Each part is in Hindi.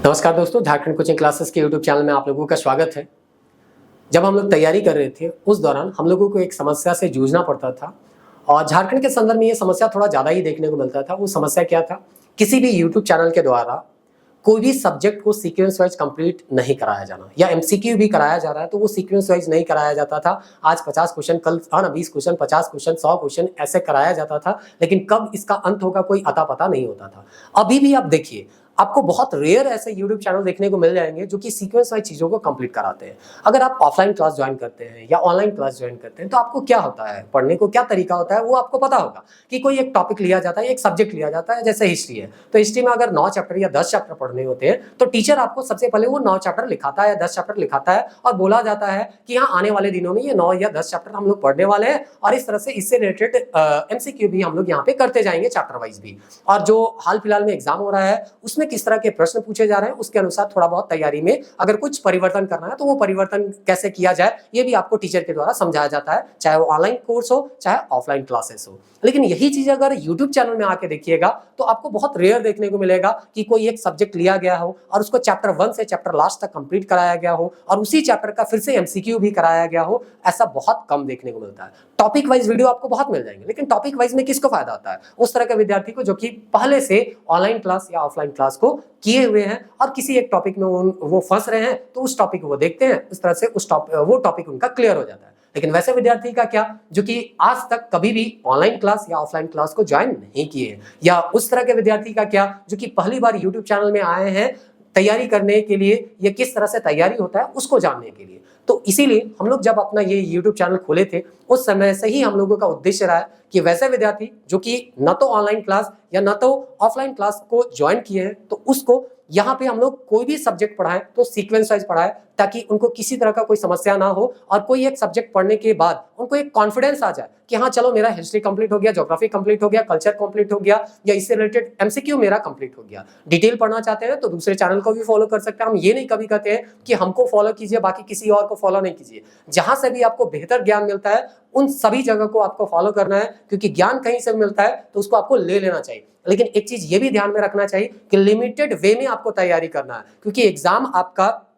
नमस्कार दोस्तों, झारखंड कोचिंग क्लासेस के यूट्यूब चैनल में आप लोगों का स्वागत है। जब हम लोग तैयारी कर रहे थे उस दौरान हम लोगों को एक समस्या से जूझना पड़ता था और झारखंड के संदर्भ में ये समस्या थोड़ा ज़्यादा ही देखने को मिलता था। वो समस्या क्या था? किसी भी यूट्यूब चैनल के द्वारा कोई भी सब्जेक्ट को सीक्वेंस वाइज कंप्लीट नहीं कराया जाना, या एमसीक्यू भी कराया जा रहा है तो वो सीक्वेंस वाइज नहीं कराया जाता था। आज 50 क्वेश्चन, कल 20 क्वेश्चन, 50 क्वेश्चन, 100 क्वेश्चन ऐसे कराया जाता था, लेकिन कब इसका अंत होगा कोई अता पता नहीं होता था। अभी भी आप देखिए, आपको बहुत रेयर ऐसे यूट्यूब चैनल देखने को मिल जाएंगे जो कि सीक्वेंस वाइज चीज़ों को कंप्लीट कराते हैं। अगर आप ऑफलाइन क्लास ज्वाइन करते हैं या ऑनलाइन क्लास ज्वाइन करते हैं तो आपको क्या होता है, पढ़ने को क्या तरीका होता है वो आपको पता होगा कि कोई एक टॉपिक लिया जाता है, एक सब्जेक्ट लिया जाता है। जैसे हिस्ट्री है तो हिस्ट्री में अगर 9 चैप्टर या 10 चैप्टर पढ़ने होते हैं तो टीचर आपको सबसे पहले वो 9 चैप्टर लिखाता है या 10 चैप्टर लिखाता है और बोला जाता है कि हाँ, आने वाले दिनों में ये 9 या 10 चैप्टर हम लोग पढ़ने वाले हैं और इस तरह से इससे रिलेटेड एमसीक्यू भी हम लोग यहाँ पे करते जाएंगे चैप्टर वाइज भी। और जो हाल फिलहाल में एग्जाम हो रहा है उसमें किस तरह के प्रश्न पूछे जा रहे हैं उसके अनुसार थोड़ा बहुत तैयारी में अगर कुछ परिवर्तन करना है तो वो परिवर्तन कैसे किया जाए ये भी आपको टीचर के द्वारा समझाया जाता है, चाहे वो ऑनलाइन कोर्स हो चाहे ऑफलाइन क्लासेस हो। लेकिन यही चीज अगर यूट्यूब चैनल में आके देखिएगा तो आपको बहुत रेयर देखने को मिलेगा कि कोई एक सब्जेक्ट लिया गया हो और उसको चैप्टर 1 से चैप्टर लास्ट तक कंप्लीट कराया गया हो और उसी चैप्टर का फिर से एमसीक्यू भी कराया गया हो। ऐसा बहुत कम देखने को मिलता है। टॉपिक वाइज वीडियो आपको बहुत मिल जाएंगे, लेकिन टॉपिक वाइज में किसको फायदा होता है? उस तरह के विद्यार्थी को जो कि पहले से ऑनलाइन क्लास या ऑफलाइन क्लास को किए हुए हैं और किसी एक टॉपिक में वो फंस रहे हैं तो उस टॉपिक को वो देखते हैं, उस तरह से वो टॉपिक उनका क्लियर हो जाता है। लेकिन वैसे विद्यार्थी का क्या जो कि आज तक कभी भी ऑनलाइन क्लास या ऑफलाइन क्लास को ज्वाइन नहीं किए हैं, या उस तरह के विद्यार्थी का क्या जो कि पहली बार यूट्यूब चैनल में आए हैं तैयारी करने के लिए या किस तरह से तैयारी होता है उसको जानने के लिए। तो इसीलिए हम लोग जब अपना ये यूट्यूब चैनल खोले थे उस समय से ही हम लोगों का उद्देश्य रहा है कि वैसे विद्यार्थी जो कि न तो ऑनलाइन क्लास या न तो ऑफलाइन क्लास को ज्वाइन किए हैं तो उसको यहाँ पे हम लोग कोई भी सब्जेक्ट पढ़ाएं तो सीक्वेंस वाइज पढ़ाएं ताकि उनको किसी तरह का कोई समस्या ना हो और कोई एक सब्जेक्ट पढ़ने के बाद उनको एक कॉन्फिडेंस आ जाए कि हाँ चलो मेरा हिस्ट्री कंप्लीट हो गया, ज्योग्राफी कंप्लीट हो गया, कल्चर कंप्लीट हो गया या इससे रिलेटेड एमसीक्यू मेरा कंप्लीट हो गया। डिटेल पढ़ना चाहते हैं तो दूसरे चैनल को भी फॉलो कर सकते हैं। हम ये नहीं कभी कहते हैं कि हमको फॉलो कीजिए बाकी किसी और को फॉलो नहीं कीजिए। जहां से भी आपको बेहतर ज्ञान मिलता है उन सभी जगह को आपको फॉलो करना है, क्योंकि ज्ञान कहीं से मिलता है तो उसको आपको ले लेना चाहिए। लेकिन एक चीज ये भी ध्यान में रखना चाहिए कि लिमिटेड वे में आपको तैयारी करना है, क्योंकि एग्जाम आपका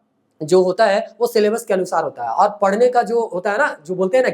जो होता है वो सिलेबस के अनुसार होता है और पढ़ने का जो होता है ना, जो बोलते हैं ना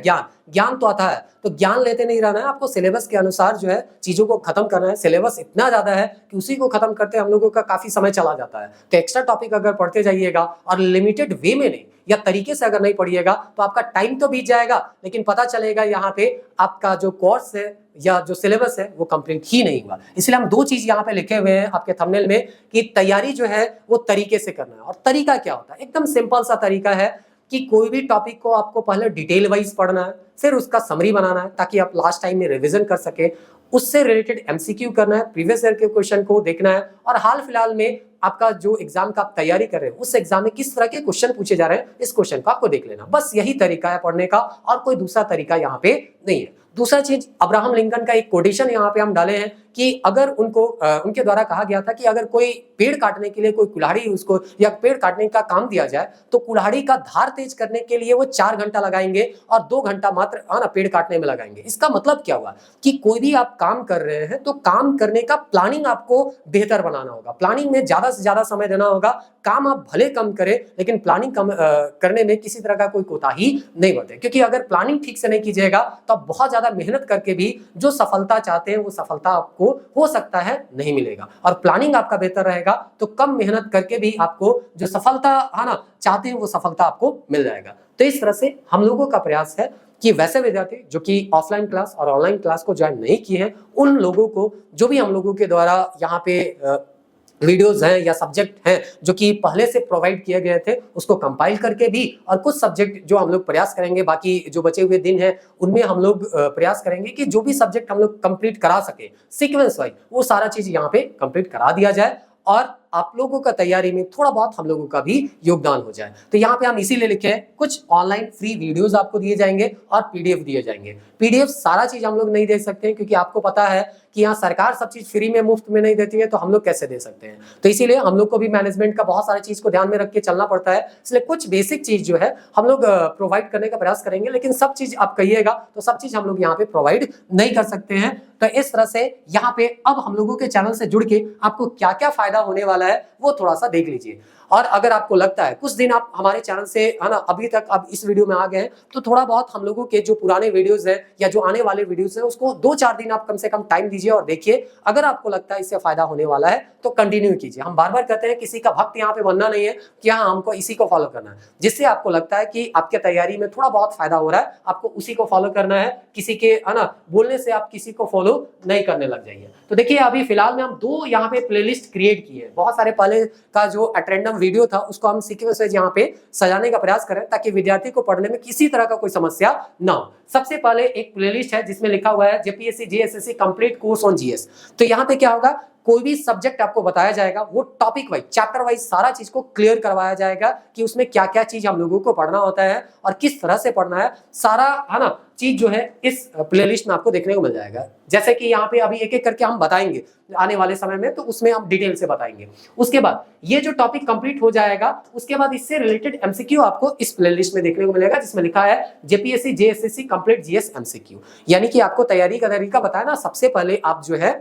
ज्ञान तो आता है, तो ज्ञान लेते नहीं रहना है, आपको सिलेबस के अनुसार जो है चीजों को खत्म करना है। सिलेबस इतना ज्यादा है कि उसी को खत्म करते हम लोगों का काफी समय चला जाता है। तो एक्स्ट्रा टॉपिक अगर पढ़ते जाइएगा और लिमिटेड वे में नहीं या तरीके से अगर नहीं पढ़िएगा तो आपका टाइम तो बीत जाएगा, लेकिन पता चलेगा यहाँ पे आपका जो कोर्स है या जो सिलेबस है वो कंप्लीट ही नहीं हुआ। इसलिए हम 2 चीज यहाँ पे लिखे हुए हैं आपके थंबनेल में कि तैयारी जो है वो तरीके से करना है। और तरीका क्या होता है? एकदम सिंपल सा तरीका है कि कोई भी टॉपिक को आपको पहले डिटेल वाइज पढ़ना है, फिर उसका समरी बनाना है ताकि आप लास्ट टाइम में रिवीजन कर सके, उससे रिलेटेड एमसीक्यू करना है, प्रीवियस ईयर के क्वेश्चन को देखना है और हाल फिलहाल में आपका जो एग्जाम का आप तैयारी कर रहे हैं उस एग्जाम में किस तरह के क्वेश्चन पूछे जा रहे हैं इस क्वेश्चन को आपको देख लेना। बस यही तरीका है पढ़ने का और कोई दूसरा तरीका यहाँ पे नहीं है। दूसरा चीज, अब्राहम लिंकन का एक कोटेशन यहाँ पे हम डाले हैं कि अगर उनके द्वारा कहा गया था कि अगर कोई पेड़ काटने के लिए कोई कुल्हाड़ी उसको या पेड़ काटने का काम दिया जाए तो कुल्हाड़ी का धार तेज करने के लिए वो 4 घंटा लगाएंगे और 2 घंटा मात्र पेड़ काटने में लगाएंगे। इसका मतलब क्या हुआ कि कोई भी आप काम कर रहे हैं तो काम करने का प्लानिंग आपको बेहतर बनाना होगा, प्लानिंग में ज्यादा से ज्यादा समय देना होगा। काम आप भले कम करें लेकिन प्लानिंग करने में किसी तरह का कोई कोताही नहीं बरते, क्योंकि अगर प्लानिंग ठीक से नहीं कीजिएगा तो आप बहुत ज्यादा मेहनत करके भी जो सफलता चाहते हैं वो सफलता आपको हो सकता है नहीं मिलेगा। और प्लानिंग आपका बेहतर रहेगा तो कम मेहनत करके भी आपको जो सफलता चाहते हैं वो सफलता आपको मिल जाएगा। तो इस तरह से हम लोगों का प्रयास है कि वैसे विद्यार्थी जो कि ऑफलाइन क्लास और ऑनलाइन क्लास को ज्वाइन नहीं किए हैं उन लोगों को जो भी हम लोगों के द्वारा यहाँ पे वीडियोस हैं या सब्जेक्ट हैं जो कि पहले से प्रोवाइड किए गए थे उसको कंपाइल करके भी, और कुछ सब्जेक्ट जो हम लोग प्रयास करेंगे बाकी जो बचे हुए दिन हैं उनमें हम लोग प्रयास करेंगे कि जो भी सब्जेक्ट हम लोग कंप्लीट करा सके सीक्वेंस वाइज वो सारा चीज यहाँ पे कंप्लीट करा दिया जाए और आप लोगों का तैयारी में थोड़ा बहुत हम लोगों का भी योगदान हो जाए। तो यहाँ पे हम इसीलिए लिखे हैं कुछ ऑनलाइन फ्री वीडियोस आपको दिए जाएंगे और पीडीएफ दिए जाएंगे। पीडीएफ सारा चीज हम लोग नहीं दे सकते हैं क्योंकि आपको पता है कि यहाँ सरकार सब चीज फ्री में मुफ्त में नहीं देती है, तो हम लोग कैसे दे सकते हैं। तो इसीलिए हम लोग को भी मैनेजमेंट का बहुत सारी चीज को ध्यान में रख के चलना पड़ता है। इसलिए कुछ बेसिक चीज जो है हम लोग प्रोवाइड करने का प्रयास करेंगे, लेकिन सब चीज आप कहिएगा तो सब चीज हम लोग यहाँ पे प्रोवाइड नहीं कर सकते हैं। तो इस तरह से यहाँ पे अब हम लोगों के चैनल से जुड़ के आपको क्या क्या फायदा होने वाला वाला है वो थोड़ा सा देख लीजिए। और अगर आपको लगता है कुछ दिन आप हमारे चैनल से है ना अभी तक अब इस वीडियो में आ गए हैं, तो थोड़ा बहुत हम लोगों के जो पुराने वीडियोस हैं या जो आने वाले वीडियोस हैं उसको 2-4 दिन आप कम से कम टाइम दीजिए और देखिए। अगर आपको लगता है इससे फायदा होने वाला है तो कंटिन्यू कीजिए। हम बार बार कहते हैं किसी का भक्त यहाँ पे बनना नहीं है कि हाँ हमको इसी को फॉलो करना है। जिससे आपको लगता है कि आपके तैयारी में थोड़ा बहुत फायदा हो रहा है, आपको उसी को फॉलो करना है। किसी के है ना बोलने से आप किसी को फॉलो नहीं करने लग जाइए। तो देखिए अभी फिलहाल में हम 2 यहाँ पे प्लेलिस्ट क्रिएट किए हैं। बहुत सारे पहले का जो अटेंडम वीडियो था उसको हम सीक्वेंस वाइज यहाँ पे सजाने का प्रयास करें ताकि विद्यार्थी को पढ़ने में किसी तरह का कोई समस्या ना हो। सबसे पहले एक प्लेलिस्ट है जिसमें लिखा हुआ है JPSC JSSC complete course on GS. तो यहाँ पे क्या होगा, कोई भी सब्जेक्ट आपको बताया जाएगा, वो टॉपिक वाइज चैप्टर वाइज सारा चीज को क्लियर करवाया जाएगा कि उसमें क्या क्या चीज हम लोगों को पढ़ना होता है और किस तरह से पढ़ना है। सारा है ना चीज जो है इस प्लेलिस्ट में आपको देखने को मिल जाएगा। जैसे कि यहाँ पे अभी एक एक करके हम बताएंगे आने वाले समय में, तो उसमें हम डिटेल से बताएंगे। उसके बाद ये जो टॉपिक कंप्लीट हो जाएगा उसके बाद इससे रिलेटेड एमसीक्यू आपको इस प्लेलिस्ट में देखने को मिलेगा जिसमें लिखा है JPSC JSSC complete GS MCQ. यानी कि आपको तैयारी का तरीका बताया ना, सबसे पहले आप जो है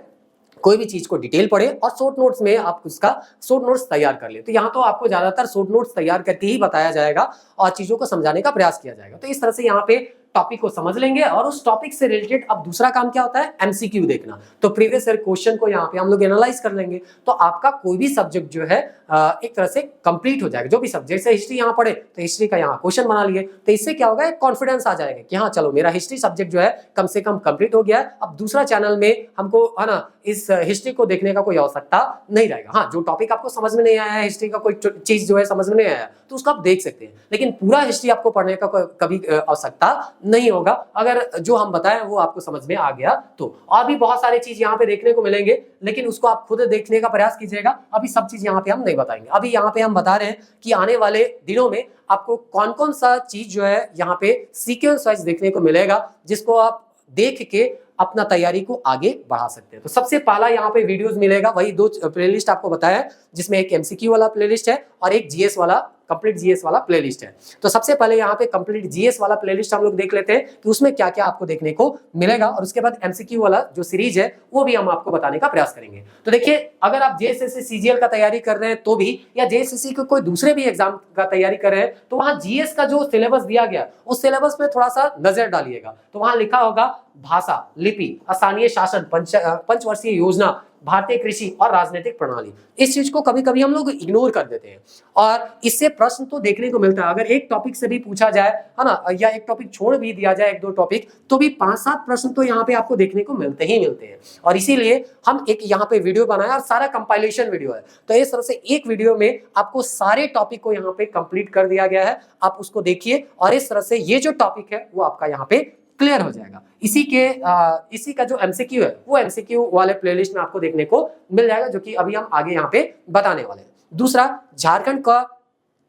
कोई भी चीज को डिटेल पढ़े और शॉर्ट नोट्स में आप उसका शॉर्ट नोट्स तैयार कर ले। तो यहाँ तो आपको ज्यादातर शॉर्ट नोट्स तैयार करके ही बताया जाएगा और चीजों को समझाने का प्रयास किया जाएगा। तो इस तरह से यहाँ पे टॉपिक को समझ लेंगे और उस टॉपिक से रिलेटेड अब दूसरा काम क्या होता है, एमसीक्यू देखना। तो प्रीवियस ईयर क्वेश्चन को यहाँ पे हम लोग एनालाइज कर लेंगे। तो आपका कोई भी सब्जेक्ट जो है एक तरह से कंप्लीट हो जाएगा। जो भी सब्जेक्ट से हिस्ट्री यहाँ पढ़े तो हिस्ट्री का यहाँ क्वेश्चन बना लिए, तो इससे क्या होगा, एक कॉन्फिडेंस आ जाएगा कि हाँ चलो मेरा हिस्ट्री सब्जेक्ट जो है कम से कम कंप्लीट हो गया है। अब दूसरा चैनल में हमको है ना इस हिस्ट्री को देखने का कोई आवश्यकता नहीं रहेगा। हाँ जो टॉपिक आपको समझ में नहीं आया है, हिस्ट्री का कोई चीज जो है समझ में नहीं आया तो उसको आप देख सकते हैं, लेकिन पूरा हिस्ट्री आपको पढ़ने का कभी आवश्यकता नहीं होगा अगर जो हम बताएं वो आपको समझ में आ गया तो। और भी बहुत सारी चीज यहाँ पे देखने को मिलेंगे, लेकिन उसको आप खुद देखने का प्रयास कीजिएगा। अभी सब चीज यहाँ पे हम नहीं बताएंगे। अभी यहाँ पे हम बता रहे हैं कि आने वाले दिनों में आपको कौन कौन सा चीज जो है यहाँ पे सीक्वेंस वाइज देखने को मिलेगा जिसको आप देख के अपना तैयारी को आगे बढ़ा सकते हैं। तो सबसे पहला यहाँ पे वीडियोस मिलेगा, वही 2 प्लेलिस्ट आपको बताया जिसमें एक एमसीक्यू वाला प्लेलिस्ट है और एक जीएस वाला कंप्लीट जीएस वाला प्लेलिस्ट है। तो सबसे पहले यहाँ पे कंप्लीट जीएस वाला प्लेलिस्ट हम लोग देख लेते हैं कि उसमें क्या क्या आपको देखने को मिलेगा और उसके बाद एमसीक्यू वाला जो सीरीज है वो भी हम आपको बताने का प्रयास करेंगे। तो देखिए अगर आप जेएसएससी सीजीएल का तैयारी कर रहे हैं तो भी, या जेएसएससी के कोई दूसरे भी एग्जाम का तैयारी कर रहे हैं तो वहां जीएस का जो सिलेबस दिया गया उस सिलेबस में थोड़ा सा नजर डालिएगा। तो वहां लिखा होगा भाषा, लिपि, स्थानीय शासन, पंचवर्षीय योजना, भारतीय कृषि और राजनीतिक प्रणाली। इस चीज को कभी कभी हम लोग इग्नोर कर देते हैं और इससे प्रश्न तो देखने को मिलता है। अगर एक टॉपिक से भी पूछा जाए है ना, या एक टॉपिक छोड़ भी दिया जाए 1-2 टॉपिक, तो भी 5-7 प्रश्न तो यहाँ पे आपको देखने को मिलते ही मिलते हैं। और इसीलिए हम एक यहाँ पे वीडियो बनाया और सारा कंपाइलेशन वीडियो है। तो इस तरह से एक वीडियो में आपको सारे टॉपिक को यहाँ पे कंप्लीट कर दिया गया है। आप उसको देखिए और इस तरह से ये जो टॉपिक है वो आपका यहाँ पे क्लियर हो जाएगा। इसी का जो एमसीक्यू है वो एमसीक्यू वाले प्लेलिस्ट में आपको देखने को मिल जाएगा, जो कि अभी हम आगे यहाँ पे बताने वाले हैं। दूसरा, झारखंड का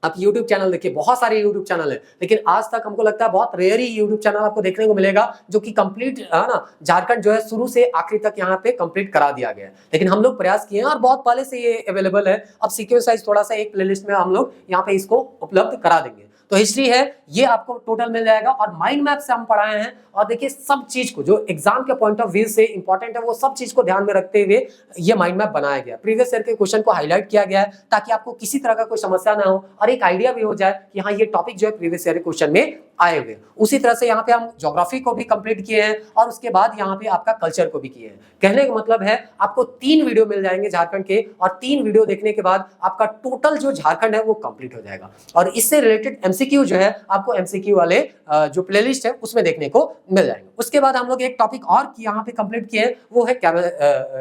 आप YouTube चैनल देखिए, बहुत सारे YouTube चैनल है, लेकिन आज तक हमको लगता है बहुत रेयर ही YouTube चैनल आपको देखने को मिलेगा जो कि कंप्लीट है ना झारखंड जो है शुरू से आखिरी तक यहाँ पे कंप्लीट करा दिया गया है। लेकिन हम लोग प्रयास किए हैं और बहुत पहले से ये अवेलेबल है। अब सीक्वेंस वाइज थोड़ा सा एक प्लेलिस्ट में हम लोग यहाँ पे इसको उपलब्ध करा देंगे। तो हिस्ट्री है ये आपको टोटल मिल जाएगा और माइंड मैप से हम पढ़ाए हैं। और देखिए सब चीज को जो एग्जाम के पॉइंट ऑफ व्यू से इंपॉर्टेंट है वो सब चीज को ध्यान में रखते हुए ये माइंड मैप बनाया गया। प्रीवियस ईयर के क्वेश्चन को हाईलाइट किया गया है ताकि आपको किसी तरह का कोई समस्या ना हो और एक आइडिया भी हो जाए कि हाँ ये टॉपिक जो है प्रीवियस ईयर के क्वेश्चन में आए हुए। उसी तरह से यहाँ पे हम ज्योग्राफी को भी कंप्लीट किए हैं और उसके बाद यहाँ पे आपका कल्चर को भी किए हैं। कहने का मतलब है आपको 3 वीडियो मिल जाएंगे झारखंड के, और 3 वीडियो देखने के बाद आपका टोटल जो झारखंड है वो कंप्लीट हो जाएगा। और इससे रिलेटेड एमसीक्यू जो है आपको एमसीक्यू वाले जो प्लेलिस्ट है उसमें देखने को मिल जाएंगे। उसके बाद हम लोग एक टॉपिक और यहाँ पे कंप्लीट किए हैं, वो है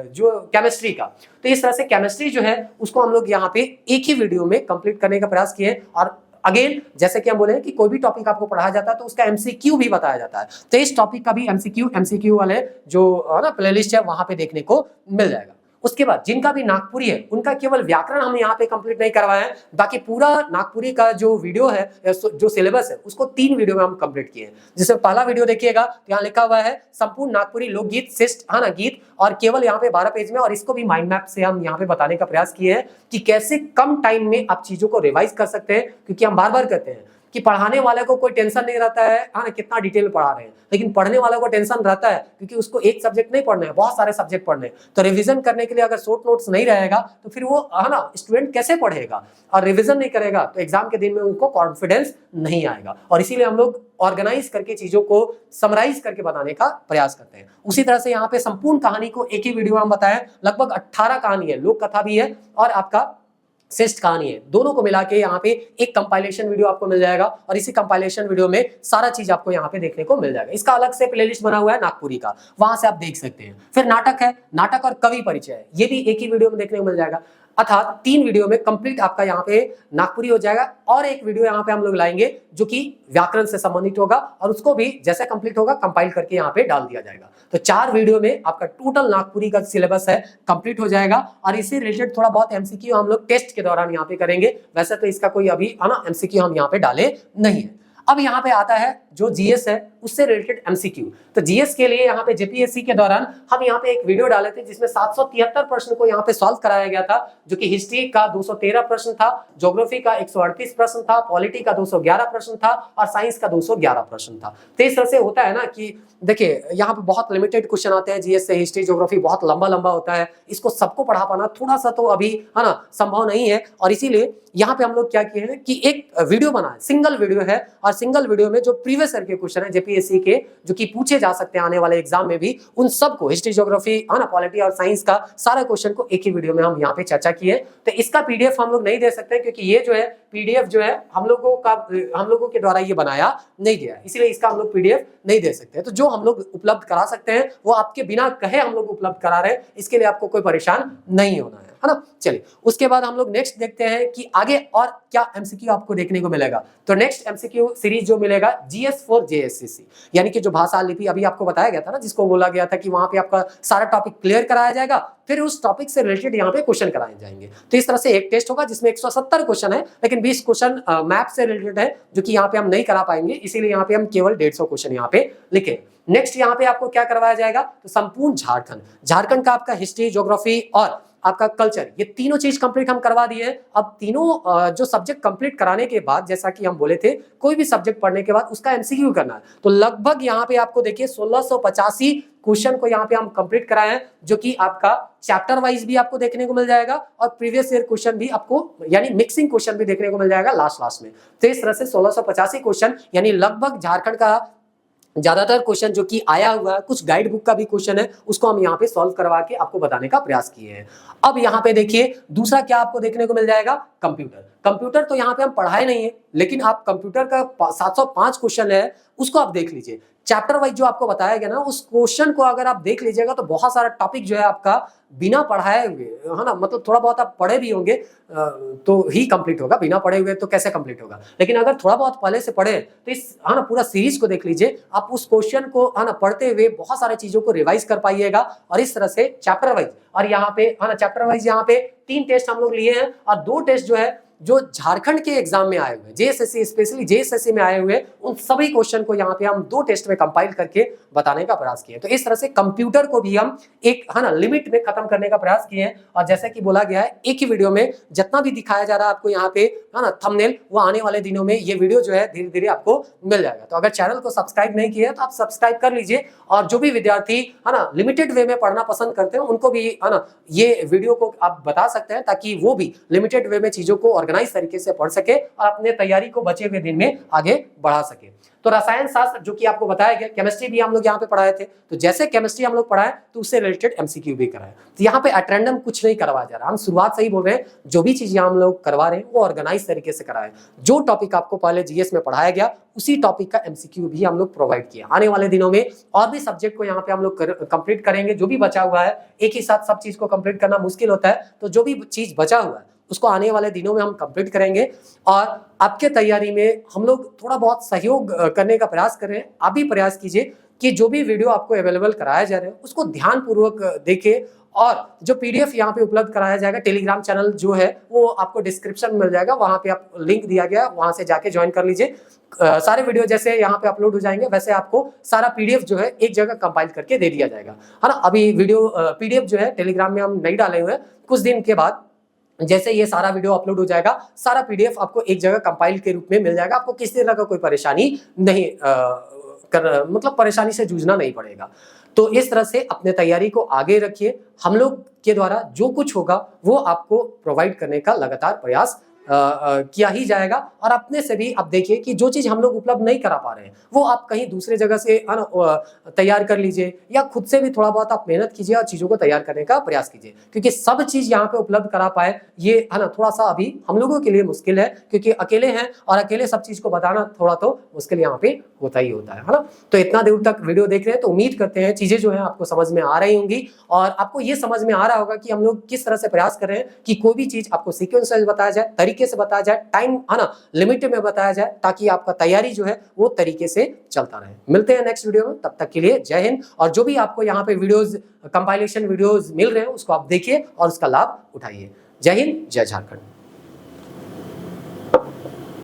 जो केमिस्ट्री का। तो इस तरह से केमिस्ट्री जो है उसको हम लोग यहाँ पे एक ही वीडियो में कंप्लीट करने का प्रयास किए। और अगेन जैसे कि हम बोले कि कोई भी टॉपिक आपको पढ़ाया जाता है तो उसका एमसीक्यू भी बताया जाता है। तो इस टॉपिक का भी एमसीक्यू वाले जो ना प्लेलिस्ट है वहां पे देखने को मिल जाएगा। उसके बाद जिनका भी नागपुरी है उनका केवल व्याकरण हम यहाँ पे कंप्लीट नहीं करवाए हैं, बाकी पूरा नागपुरी का जो वीडियो है जो सिलेबस है उसको 3 वीडियो में हम कंप्लीट किए हैं। जिसमें पहला वीडियो देखिएगा तो यहाँ लिखा हुआ है संपूर्ण नागपुरी लोकगीत शिष्ट है ना गीत, और केवल यहाँ पे 12 पेज में, और इसको भी माइंड मैप से हम यहाँ पे बताने का प्रयास किए हैं कि कैसे कम टाइम में आप चीजों को रिवाइज कर सकते हैं। क्योंकि हम बार बार कहते हैं कि पढ़ाने वाले को कोई टेंशन नहीं रहता है हाँ कितना डिटेल में पढ़ा रहे हैं, लेकिन पढ़ने वाले को टेंशन रहता है क्योंकि उसको एक सब्जेक्ट नहीं पढ़ना है, बहुत सारे सब्जेक्ट पढ़ने हैं। तो रिवीजन करने के लिए अगर शॉर्ट नोट्स नहीं रहेगा तो फिर वो है ना स्टूडेंट कैसे पढ़ेगा, और रिवीजन नहीं करेगा तो एग्जाम के दिन में उनको कॉन्फिडेंस नहीं आएगा। और इसीलिए हम लोग ऑर्गेनाइज करके चीजों को समराइज करके बताने का प्रयास करते हैं। उसी तरह से यहाँ पे संपूर्ण कहानी को एक ही वीडियो में हम बताएं, लगभग 18 कहानी है, लोक कथा भी है और आपका श्रेष्ठ कहानी है, दोनों को मिला के यहाँ पे एक कंपाइलेशन वीडियो आपको मिल जाएगा और इसी कंपाइलेशन वीडियो में सारा चीज आपको यहाँ पे देखने को मिल जाएगा। इसका अलग से प्लेलिस्ट बना हुआ है नागपुरी का, वहां से आप देख सकते हैं। फिर नाटक है, नाटक और कवि परिचय है, ये भी एक ही वीडियो में देखने को मिल जाएगा। अर्थात 3 वीडियो में कंप्लीट आपका यहाँ पे नागपुरी हो जाएगा और एक वीडियो यहाँ पे हम लोग लाएंगे जो कि व्याकरण से संबंधित होगा और उसको भी जैसे कंप्लीट होगा कंपाइल करके यहाँ पे डाल दिया जाएगा। तो 4 वीडियो में आपका टोटल नागपुरी का सिलेबस है कंप्लीट हो जाएगा और इससे रिलेटेड थोड़ा बहुत एमसीक्यू हम लोग टेस्ट के दौरान यहाँ पे करेंगे। वैसे तो इसका कोई अभी है ना एमसीक्यू हम यहाँ पे डाले नहीं है। अब यहाँ पे आता है जो जीएस है उससे रिलेटेड एमसीक्यू। तो जीएस के लिए यहाँ पे जेपीएससी के दौरान हम यहाँ पे एक वीडियो डाले थे जिसमें 773 प्रश्न को यहाँ पे सॉल्व कराया गया था, जो कि हिस्ट्री का 213 प्रश्न था, ज्योग्राफी का 138 प्रश्न था, पॉलिटी का 211 प्रश्न था और साइंस का 211 प्रश्न था। तो इस तरह से होता है ना कि देखिए यहाँ पे बहुत लिमिटेड क्वेश्चन आते हैं जीएस से, हिस्ट्री ज्योग्राफी बहुत लंबा लंबा होता है, इसको सबको पढ़ा पाना थोड़ा सा तो अभी है ना संभव नहीं है। और इसीलिए यहाँ पे हम लोग क्या किए हैं कि एक वीडियो बना है, सिंगल वीडियो है और सिंगल वीडियो में जो प्रीवियस ईयर के क्वेश्चन है जेपीएससी के जो कि पूछे जा सकते हैं आने वाले एग्जाम में भी, उन सबको हिस्ट्री ज्योग्राफी है ना पॉलिटी और साइंस का सारा क्वेश्चन को एक ही वीडियो में हम यहाँ पे चर्चा किए। तो इसका पीडीएफ हम लोग नहीं दे सकते क्योंकि ये जो है पीडीएफ जो है हम लोगों के द्वारा ये बनाया नहीं गया, इसलिए इसका हम लोग पीडीएफ नहीं दे सकते। तो जो हम लोग उपलब्ध करा सकते हैं वो आपके बिना कहे हम लोग उपलब्ध करा रहे हैं, इसके लिए आपको कोई परेशान नहीं होना है ना। चलिए उसके बाद हम लोग नेक्स्ट देखते हैं कि आगे और क्या एमसीक्यू आपको देखने को मिलेगा। तो नेक्स्ट एमसीक्यू सीरीज जो मिलेगा जीएस फॉर जेएससीसी, यानी कि जो भाषा लिपि अभी आपको बताया गया था ना, जिसको बोला गया था कि वहां पे आपका सारा टॉपिक क्लियर कराया जाएगा, फिर उस टॉपिक से रिलेटेड यहाँ पे क्वेश्चन कराए जाएंगे। तो इस तरह से एक टेस्ट होगा जिसमें 170 क्वेश्चन है, लेकिन 20 क्वेश्चन मैप से रिलेटेड है जो कि यहाँ पे हम नहीं करा पाएंगे, इसीलिए यहाँ पे हम केवल 150 क्वेश्चन यहाँ पे लिखे। नेक्स्ट यहाँ पे आपको क्या करवाया जाएगा, तो संपूर्ण झारखंड का आपका हिस्ट्री ज्योग्राफी और आपका कल्चर, ये तीनों चीज कंप्लीट हम करवा दिए। अब तीनों जो सब्जेक्ट कंप्लीट कराने के बाद, जैसा कि हम बोले थे, कोई भी सब्जेक्ट पढ़ने के बाद उसका एमसीक्यू करना है। तो लगभग यहाँ पे आपको देखिए 1685 क्वेश्चन को यहाँ पे हम कंप्लीट कराए हैं, जो कि आपका चैप्टर वाइज भी आपको देखने को मिल जाएगा और प्रीवियस ईयर क्वेश्चन भी आपको यानी मिक्सिंग क्वेश्चन भी देखने को मिल जाएगा लास्ट में। तो इस तरह से 1685 क्वेश्चन यानी लगभग झारखंड का ज्यादातर क्वेश्चन जो कि आया हुआ है, कुछ गाइड बुक का भी क्वेश्चन है, उसको हम यहाँ पे सॉल्व करवा के आपको बताने का प्रयास किए हैं। अब यहाँ पे देखिए दूसरा क्या आपको देखने को मिल जाएगा, कंप्यूटर तो यहाँ पे हम पढ़ाए नहीं है, लेकिन आप कंप्यूटर का 705 क्वेश्चन है उसको आप देख लीजिए। चैप्टर वाइज जो आपको बताया गया ना, उस क्वेश्चन को अगर आप देख लीजिएगा तो बहुत सारा टॉपिक जो है आपका बिना पढ़ाए हुए है ना, मतलब थोड़ा बहुत आप पढ़े भी होंगे तो ही कंप्लीट होगा, बिना पढ़े हुए तो कैसे कंप्लीट होगा। लेकिन अगर थोड़ा बहुत पहले से पढ़े तो इस है ना पूरा सीरीज को देख लीजिए, आप उस क्वेश्चन को है ना पढ़ते हुए बहुत सारे चीजों को रिवाइज कर पाइएगा। और इस तरह से चैप्टर वाइज, और यहाँ पे है ना चैप्टर वाइज यहाँ पे 3 टेस्ट हम लोग लिए हैं और 2 टेस्ट जो है जो झारखंड के एग्जाम में आए हुए, जेएसएससी स्पेशली जेएसएससी में आए हुए, उन सभी क्वेश्चन को यहाँ पे हम 2 टेस्ट में कंपाइल करके बताने का प्रयास किए। तो इस तरह से कंप्यूटर को भी हम एक है ना लिमिट में खत्म करने का प्रयास किए हैं। और जैसे कि बोला गया है, एक ही वीडियो में जितना भी दिखाया जा रहा है आपको यहाँ पे है ना थंबनेल, वो आने वाले दिनों में ये वीडियो जो है धीरे धीरे आपको मिल जाएगा। तो अगर चैनल को सब्सक्राइब नहीं किया तो आप सब्सक्राइब कर लीजिए। और जो भी विद्यार्थी है ना लिमिटेड वे में पढ़ना पसंद करते हैं, उनको भी है ना ये वीडियो को आप बता सकते हैं, ताकि वो भी लिमिटेड वे में चीजों को ऑर्गेनाइज तरीके से पढ़ सके और अपने तैयारी को बचे हुए दिन में आगे बढ़ा सके। तो रसायन शास्त्र जो कि आपको बताया गया, केमिस्ट्री भी हम लोग यहाँ पे पढ़ाए थे, तो जैसे केमिस्ट्री हम लोग पढ़ाए तो उससे रिलेटेड एमसीक्यू भी कराए। तो यहाँ पे एट रैंडम कुछ नहीं करवाया जा रहा, हम शुरुआत से ही बोल रहे हैं जो भी चीज हम लोग करवा रहे हैं वो ऑर्गेनाइज तरीके से कराए। जो टॉपिक आपको पहले जीएस में पढ़ाया गया उसी टॉपिक का एमसीक्यू भी हम लोग प्रोवाइड किया। आने वाले दिनों में और भी सब्जेक्ट को यहाँ पे हम लोग कंप्लीट करेंगे। जो भी बचा हुआ है, एक ही साथ सब चीज को कंप्लीट करना मुश्किल होता है, तो जो भी चीज बचा हुआ है उसको आने वाले दिनों में हम कंप्लीट करेंगे। और आपके तैयारी में हम लोग थोड़ा बहुत सहयोग करने का प्रयास कर रहे हैं। आप भी प्रयास कीजिए कि जो भी वीडियो आपको अवेलेबल कराया जा रहा है उसको ध्यानपूर्वक देखें। और जो पीडीएफ यहाँ पे उपलब्ध कराया जाएगा, टेलीग्राम चैनल जो है वो आपको डिस्क्रिप्शन में मिल जाएगा, वहां पे आप लिंक दिया गया, वहां से जाके ज्वाइन कर लीजिए। सारे वीडियो जैसे यहाँ पे अपलोड हो जाएंगे वैसे आपको सारा पीडीएफ जो है एक जगह कंपाइल करके दे दिया जाएगा, है ना। अभी वीडियो पीडीएफ जो है टेलीग्राम में हम नहीं डाले हुए हैं, कुछ दिन के बाद जैसे ये सारा वीडियो अपलोड हो जाएगा, सारा पीडीएफ आपको एक जगह कंपाइल के रूप में मिल जाएगा, आपको किसी तरह का कोई परेशानी नहीं मतलब परेशानी से जूझना नहीं पड़ेगा। तो इस तरह से अपने तैयारी को आगे रखिए, हम लोग के द्वारा जो कुछ होगा वो आपको प्रोवाइड करने का लगातार प्रयास किया ही जाएगा। और अपने से भी आप देखिए कि जो चीज हम लोग उपलब्ध नहीं करा पा रहे हैं वो आप कहीं दूसरे जगह से तैयार कर लीजिए, या खुद से भी थोड़ा बहुत आप मेहनत कीजिए और चीजों को तैयार करने का प्रयास कीजिए, क्योंकि सब चीज यहाँ पे उपलब्ध करा पाए ये है ना थोड़ा सा अभी हम लोगों के लिए मुश्किल है, क्योंकि अकेले हैं और अकेले सब चीज को बताना थोड़ा तो मुश्किल यहाँ पे होता ही होता है ना। तो इतना देर तक वीडियो देख रहे हैं तो उम्मीद करते हैं चीजें जो है आपको समझ में आ रही होंगी, और आपको ये समझ में आ रहा होगा कि हम लोग किस तरह से प्रयास कर रहे हैं कि कोई भी चीज आपको सीक्वेंस वाइज बताया जाए, तरीके से बताया जाए, टाइम है ना लिमिट में बताया जाए, ताकि आपका तैयारी जो है वो तरीके से चलता रहे। मिलते हैं नेक्स्ट वीडियो में, तब तक के लिए जय हिंद। और जो भी आपको यहाँ पे वीडियोस कंपाइलेशन वीडियोस मिल रहे हैं उसको आप देखिए और उसका लाभ उठाइए। जय हिंद, जय झारखंड।